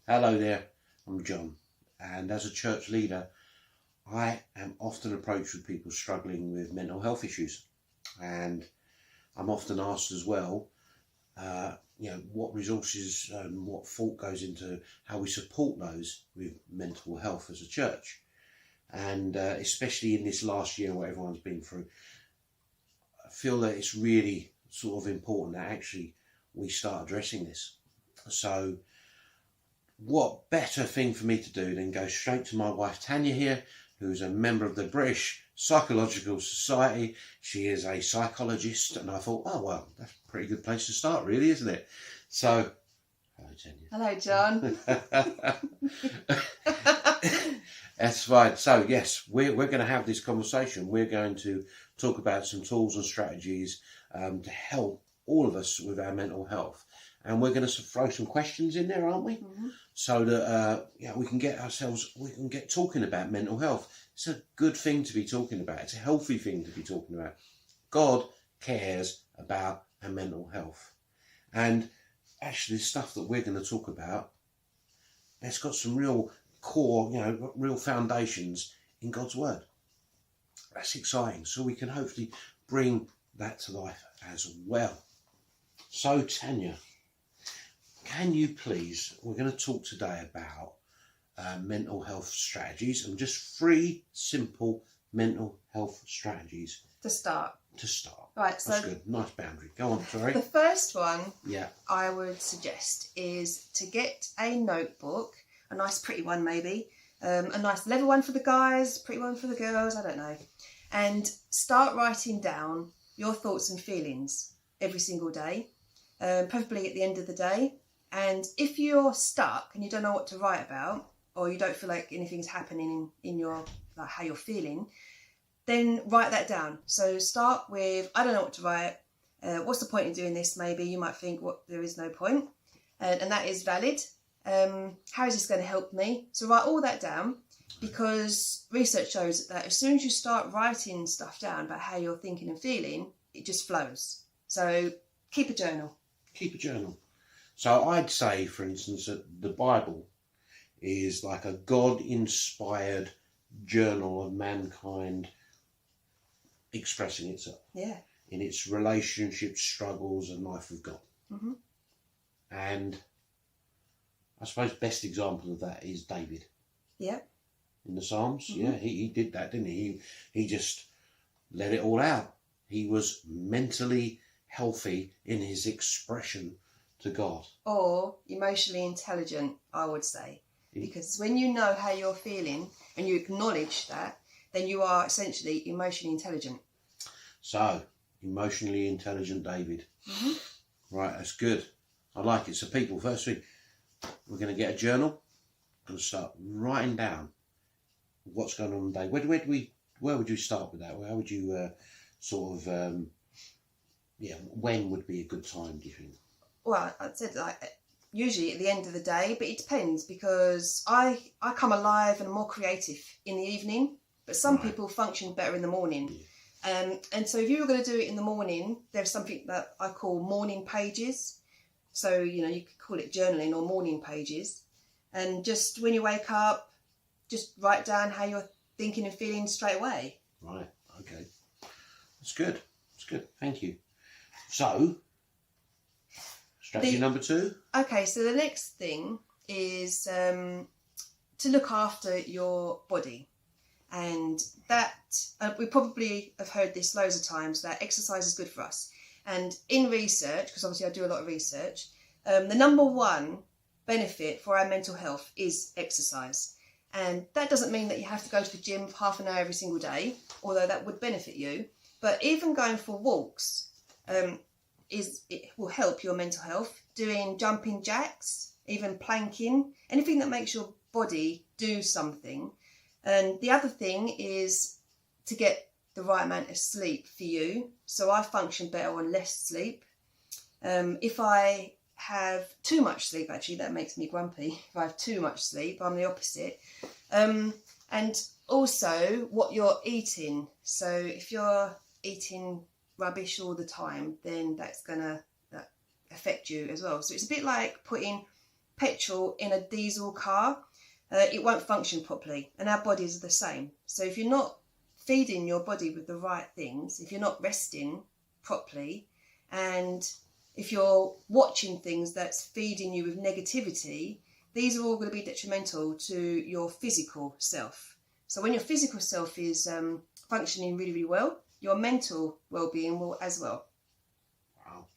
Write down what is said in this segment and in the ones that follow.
Hello there, I'm John, and as a church leader, I am often approached with people struggling with mental health issues, and I'm often asked as well, what resources and what thought goes into how we support those with mental health as a church, and especially in this last year, what everyone's been through, I feel that it's really sort of important that actually we start addressing this. So what better thing for me to do than go straight to my wife Tanya here, who's a member of the British Psychological Society. She is a psychologist, and I thought, oh well, that's a pretty good place to start, really, isn't it? So, hello Tanya. Hello, John. That's fine. So yes, we're going to have this conversation. We're going to talk about some tools and strategies to help all of us with our mental health. And we're going to throw some questions in there, aren't we? Mm-hmm. So that we can get talking about mental health. It's a good thing to be talking about. It's a healthy thing to be talking about. God cares about our mental health. And actually the stuff that we're going to talk about, it's got some real core, real foundations in God's word. That's exciting. So we can hopefully bring that to life as well. So Tanya, can you please, we're going to talk today about mental health strategies, and just 3 simple mental health strategies to start. Right, so that's good. Nice boundary. Go on, sorry. The first one Yeah. I would suggest is to get a notebook, a nice pretty one maybe, a nice leather one for the guys, pretty one for the girls, I don't know, and start writing down your thoughts and feelings every single day, preferably at the end of the day. And if you're stuck and you don't know what to write about, or you don't feel like anything's happening in your, like how you're feeling, then write that down. So start with, I don't know what to write. What's the point in doing this? Maybe you might think, there is no point. And that is valid. How is this going to help me? So write all that down, because research shows that as soon as you start writing stuff down about how you're thinking and feeling, it just flows. So keep a journal. Keep a journal. So I'd say, for instance, that the Bible is like a God-inspired journal of mankind expressing itself. Yeah. In its relationships, struggles, and life with God. Mm-hmm. And I suppose best example of that is David. Yeah. In the Psalms. Mm-hmm. Yeah, he did that, didn't he? He just let it all out. He was mentally healthy in his expression to God. Or emotionally intelligent, I would say. Because when you know how you're feeling and you acknowledge that, then you are essentially emotionally intelligent. So, emotionally intelligent David. Mm-hmm. Right, that's good. I like it. So people, first thing, we're going to get a journal and start writing down what's going on today. Where would you start with that? How would you when would be a good time, do you think? Well, I said usually at the end of the day, but it depends, because I come alive and more creative in the evening, but some people function better in the morning. Yeah. And so if you were going to do it in the morning, there's something that I call morning pages. So, you could call it journaling or morning pages. And just when you wake up, just write down how you're thinking and feeling straight away. Right, okay. That's good. That's good. Thank you. So, strategy number 2? Okay, so the next thing is to look after your body. And that, we probably have heard this loads of times, that exercise is good for us. And in research, because obviously I do a lot of research, the number 1 benefit for our mental health is exercise. And that doesn't mean that you have to go to the gym for half an hour every single day, although that would benefit you. But even going for walks, it will help your mental health. Doing jumping jacks, even planking, anything that makes your body do something. And the other thing is to get the right amount of sleep for you. So I function better on less sleep. If I have too much sleep, actually, that makes me grumpy. If I have too much sleep, I'm the opposite. And also what you're eating. So if you're eating rubbish all the time, then that's going to affect you as well. So it's a bit like putting petrol in a diesel car, it won't function properly, and our bodies are the same. So if you're not feeding your body with the right things, if you're not resting properly, and if you're watching things that's feeding you with negativity, these are all going to be detrimental to your physical self. So when your physical self is functioning really, really well, your mental well-being will as well. Wow.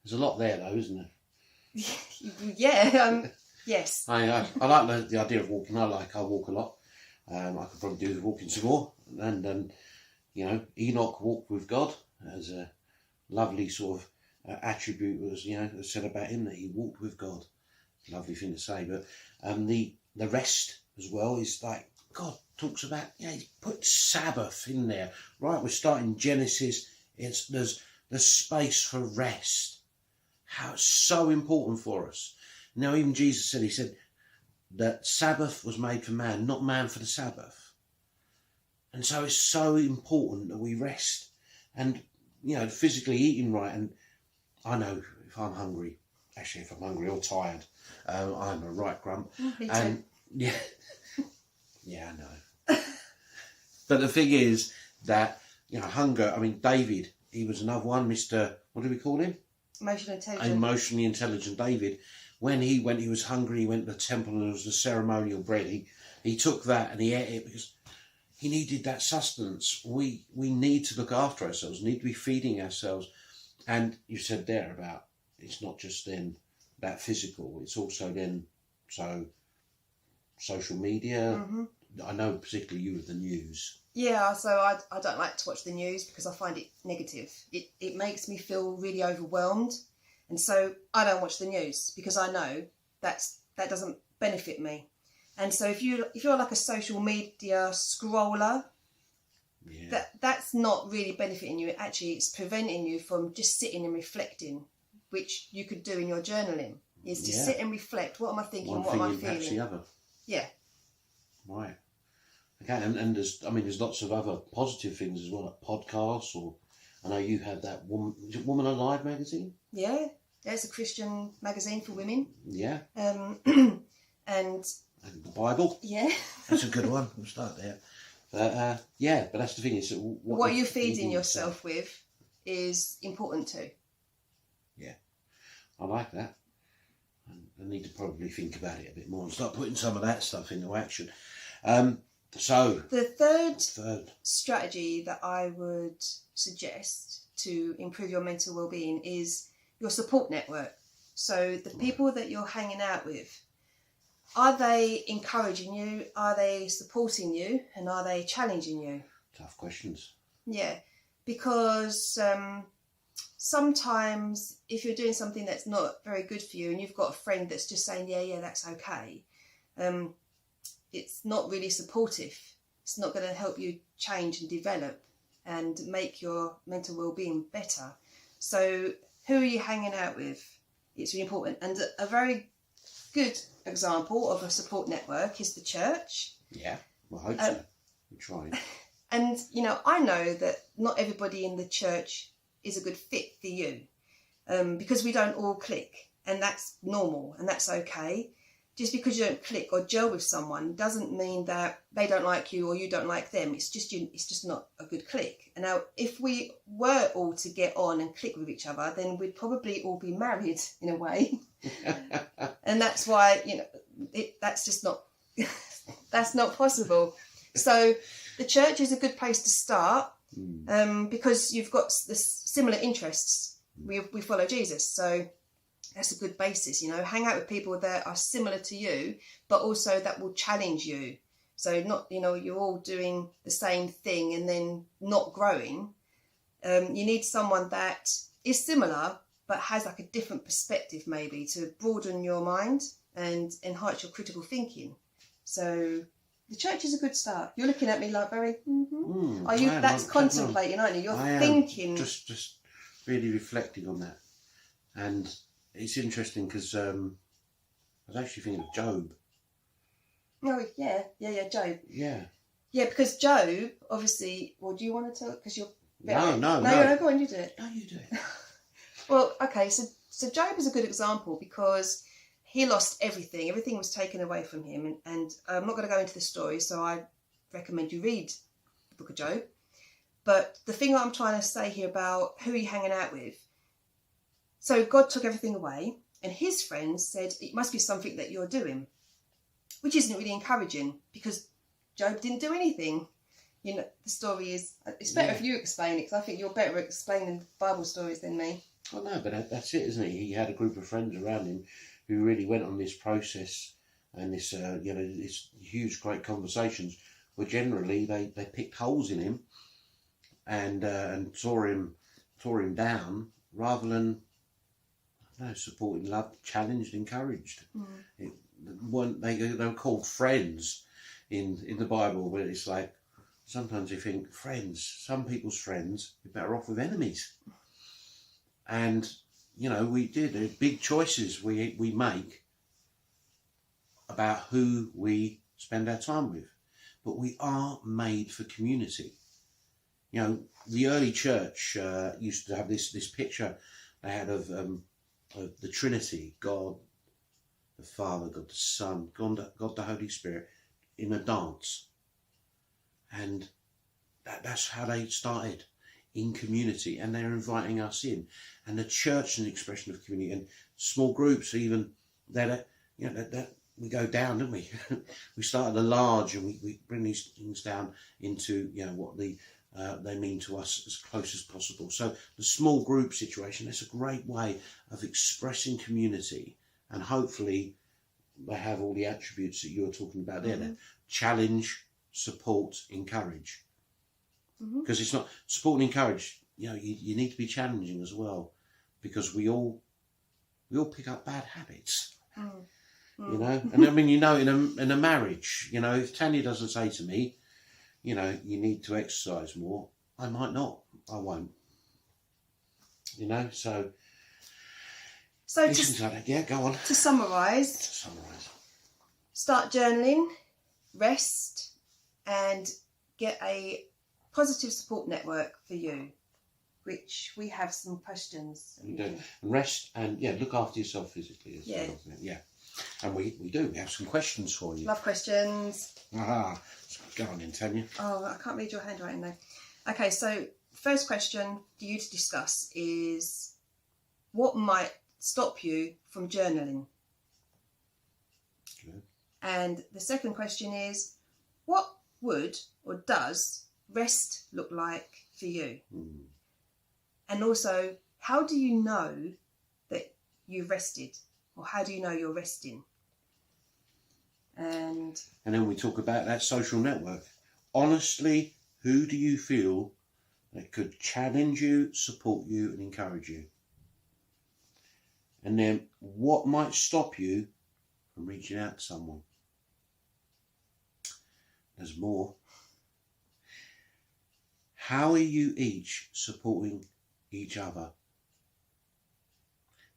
There's a lot there though, isn't there? Yeah, yes. I like the idea of walking. I walk a lot. I could probably do the walking some more. And you know, Enoch walked with God as a lovely sort of attribute was, you know, said about him, that he walked with God. Lovely thing to say. But the rest as well is like, God talks about, you know, he's put Sabbath in there. Right, we're starting Genesis. There's space for rest. How it's so important for us. Now, even Jesus said, he said that Sabbath was made for man, not man for the Sabbath. And so it's so important that we rest and, you know, physically eating right. And I know if I'm hungry, actually if I'm hungry or tired, I'm a right grump. Me And too. yeah, yeah, I know. But the thing is that, you know, hunger, I mean, David, he was another one, Mr. What do we call him? Emotional intelligence. Emotionally intelligent David. When he was hungry, he went to the temple and there was the ceremonial bread. He took that and he ate it because he needed that sustenance. We need to look after ourselves, need to be feeding ourselves. And you said there about, it's not just then that physical, it's also then, so social media. Mm-hmm. I know particularly you with the news. Yeah, so I don't like to watch the news because I find it negative. It makes me feel really overwhelmed. And so I don't watch the news because I know that doesn't benefit me. And so if you're like a social media scroller, Yeah. that's not really benefiting you. Actually, it's preventing you from just sitting and reflecting, which you could do in your journaling, is to sit and reflect. What am I thinking? One what thing am I impacts feeling? the other. Yeah. Right. Okay, and there's lots of other positive things as well, like podcasts, or I know you have that Woman Alive magazine? Yeah. There's a Christian magazine for women. Yeah. And the Bible. yeah. That's a good one. We'll start there. But but that's the thing is what you're feeding yourself with is important too. Yeah, I like that. I need to probably think about it a bit more and start putting some of that stuff into action. So the third third strategy that I would suggest to improve your mental well-being is your support network. So the people that you're hanging out with, are they encouraging you? Are they supporting you? And are they challenging you? Tough questions. Yeah, because sometimes if you're doing something that's not very good for you and you've got a friend that's just saying, yeah, that's okay, it's not really supportive. It's not going to help you change and develop and make your mental well-being better. So who are you hanging out with? It's really important. And a very good example of a support network is the church. Yeah, well, I hope so. We're trying. And, you know, I know that not everybody in the church is a good fit for you because we don't all click, and that's normal and that's okay. Just because you don't click or gel with someone doesn't mean that they don't like you or you don't like them. It's just not a good click. And now, if we were all to get on and click with each other, then we'd probably all be married in a way. And that's why, you know, that's just not that's not possible. So the church is a good place to start because you've got the similar interests. We follow Jesus, so that's a good basis. You know, hang out with people that are similar to you, but also that will challenge you. So not, you know, you're all doing the same thing and then not growing. You need someone that is similar but has like a different perspective, maybe, to broaden your mind and enhance your critical thinking. So the church is a good start. You're looking at me like very, Are you? That's contemplating, aren't you? You're thinking. Just really reflecting on that. And it's interesting because I was actually thinking of Job. Oh, yeah, Job. Yeah. Yeah, because Job, obviously, well, do you want to tell? Because you're... No, go on, you do it. No, you do it. Well, okay, so Job is a good example because he lost everything. Everything was taken away from him. And I'm not going to go into the story, so I recommend you read the book of Job. But the thing I'm trying to say here about who you're hanging out with. So God took everything away, and his friends said, it must be something that you're doing, which isn't really encouraging, because Job didn't do anything. You know, the story is, it's better if you explain it, because I think you're better at explaining Bible stories than me. Well, no, but that's it, isn't it? He had a group of friends around him who really went on this process and this, this huge, great conversations where generally they picked holes in him and tore him down rather than supporting, loved, challenged, encouraged. They were called friends in the Bible, but it's like sometimes you think friends, some people's friends, you're better off with enemies. And we did big choices we make about who we spend our time with, but we are made for community. The early church used to have this picture they had of the Trinity, God the Father, God the Son, God the Holy Spirit, in a dance. And that's how they started, in community, and they're inviting us in. And the church is an expression of community, and small groups even, that we go down, don't we? We start at the large, and we bring these things down into what they mean to us as close as possible. So the small group situation, that's a great way of expressing community, and hopefully they have all the attributes that you're talking about there. That challenge, support, encourage. Because it's not support and encourage. You need to be challenging as well, because we all pick up bad habits. And I mean, in a marriage, if Tanya doesn't say to me, you need to exercise more, I might not. I won't. So things like that. Yeah, go on. To summarise, start journaling, rest, and get a positive support network for you, which we have some questions. You do. And rest and look after yourself physically as well. Yeah. And we do. We have some questions for you. Love questions. Go on then, Tanya. Oh, I can't read your handwriting though. Okay, so first question for you to discuss is, what might stop you from journaling? Good. And the second question is, what would or does rest look like for you? And also, how do you know that you've rested, or how do you know you're resting? And then we talk about that social network. Honestly, who do you feel that could challenge you, support you, and encourage you? And then what might stop you from reaching out to someone? There's more. How are you each supporting each other?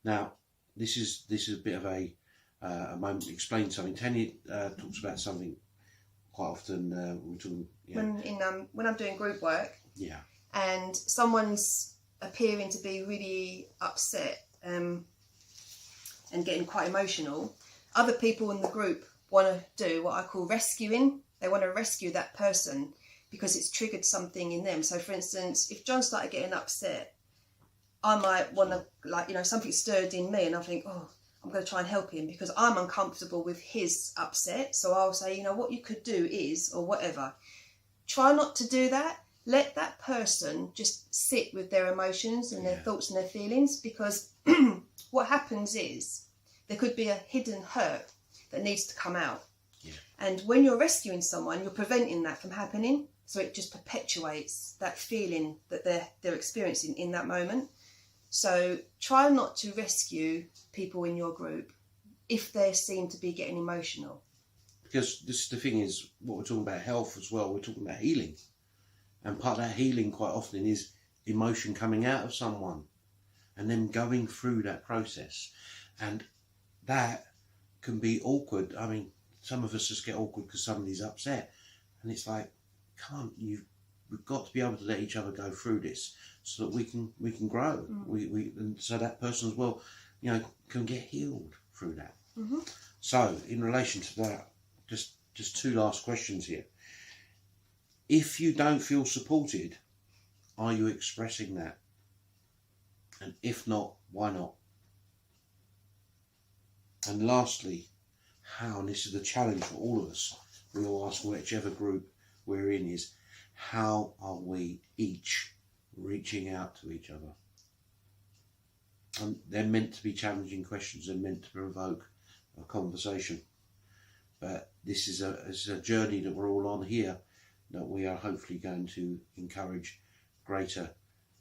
Now, this is a bit of a moment to explain something. Tanya talks about something quite often. We're talking when I'm doing group work, and someone's appearing to be really upset and getting quite emotional, other people in the group want to do what I call rescuing. They want to rescue that person because it's triggered something in them. So, for instance, if John started getting upset, I might want to, something stirred in me, and I think, I'm going to try and help him because I'm uncomfortable with his upset. So I'll say, what you could do is, or whatever. Try not to do that. Let that person just sit with their emotions and their thoughts and their feelings, because what happens is there could be a hidden hurt that needs to come out. And when you're rescuing someone, you're preventing that from happening. So it just perpetuates that feeling that they're experiencing in that moment. So try not to rescue people in your group if they seem to be getting emotional. Because the thing is, what we're talking about health as well, we're talking about healing. And part of that healing quite often is emotion coming out of someone and then going through that process. And that can be awkward. I mean, some of us just get awkward because somebody's upset. And it's like, come on, we've got to be able to let each other go through this so that we can grow. And so that person as well, can get healed through that. Mm-hmm. So, in relation to that, just two last questions here. If you don't feel supported, are you expressing that? And if not, why not? And lastly, how, and this is the challenge for all of us, we all ask whichever group we're in, is how are we each reaching out to each other? And they're meant to be challenging questions, they're meant to provoke a conversation. But this is a journey that we're all on here, that we are hopefully going to encourage greater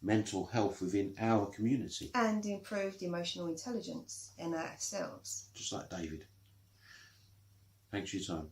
mental health within our community. And improved emotional intelligence in ourselves. Just like David. Thanks for your time.